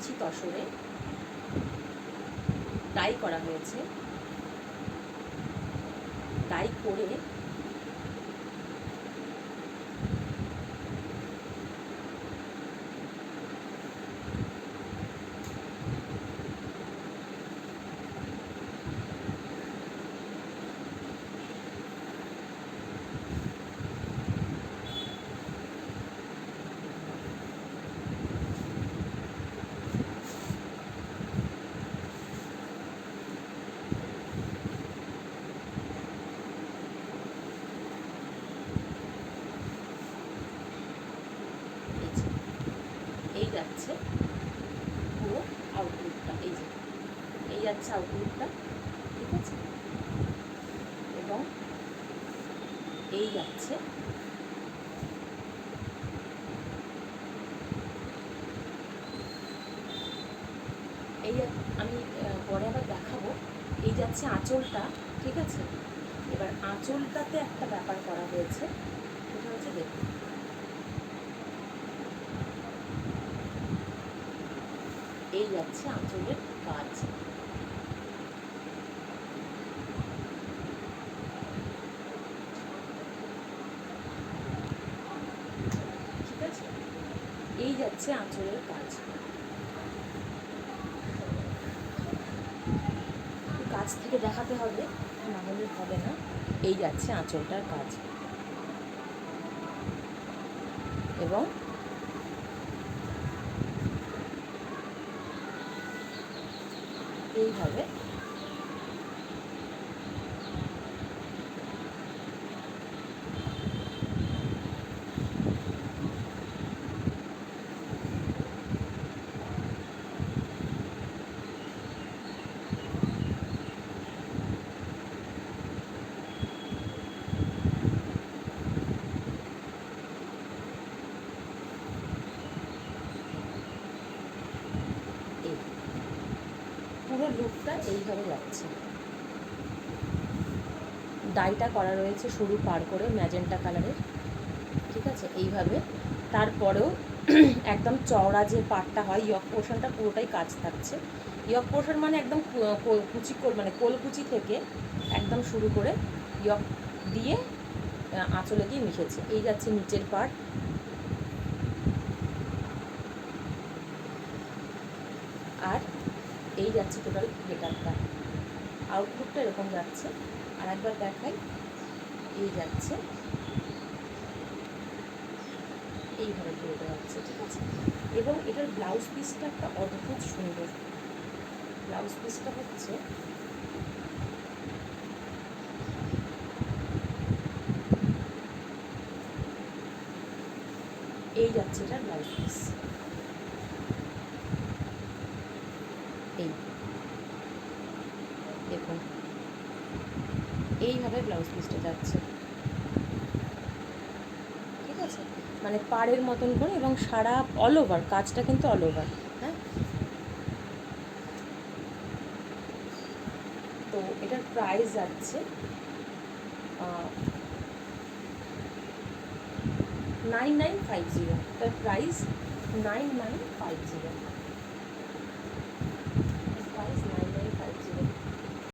কাঁচি তসরে ডাই করা হয়েছে। ডাই করে এই যাচ্ছে পুরো আউটলুকটা, এই যাচ্ছে আউটলুকটা, ঠিক আছে। এবং এই যাচ্ছে এই, আমি পরে আবার দেখাবো। এই যাচ্ছে আঁচলটা, ঠিক আছে। এবার আঁচলটাতে একটা ব্যাপার করা হয়েছে, সেটা হচ্ছে দেখুন, এই যাচ্ছে আঁচলের কাজ, ঠিক আছে। এই যাচ্ছে আঁচলের কাজ। কাছ থেকে দেখাতে হবে, না হলে হবে না। এই যাচ্ছে আঁচলটার কাজ এবং এইভাবে পুরো লুকটা এইভাবে যাচ্ছে। ডাইটা করা রয়েছে সরু পার করে ম্যাজেন্টা কালারের, ঠিক আছে, এইভাবে। তারপরেও একদম চওড়া যে পাটটা হয়, ইয়ক পোর্শনটা পুরোটাই কাজ থাকছে। ইয়ক পোর্শন মানে একদম কুচি মানে কোলকুচি থেকে একদম শুরু করে ইয়ক দিয়ে আঁচলে দিয়ে মিশেছে। এই যাচ্ছে নিচের পার্ট, আর এই যাচ্ছে টোটাল গেটআপটা। আউটলুকটা এরকম যাচ্ছে। আর একবার দেখাই, এই যাচ্ছে এইভাবে পুরোটা যাচ্ছে, ঠিক আছে। এবং এটার ব্লাউজ পিসটা একটা অদ্ভুত সুন্দর। ব্লাউজ পিসটা হচ্ছে এই যাচ্ছে এটার ব্লাউজ পিস, এই দেখুন এইভাবে ব্লাউজ পিসটা যাচ্ছে, ঠিক আছে। মানে পাড়ের মতন করে, এবং সারা অল ওভার কাজটা কিন্তু অল ওভার, হ্যাঁ। তো এটার প্রাইস যাচ্ছে 9950। এটার প্রাইস 9950।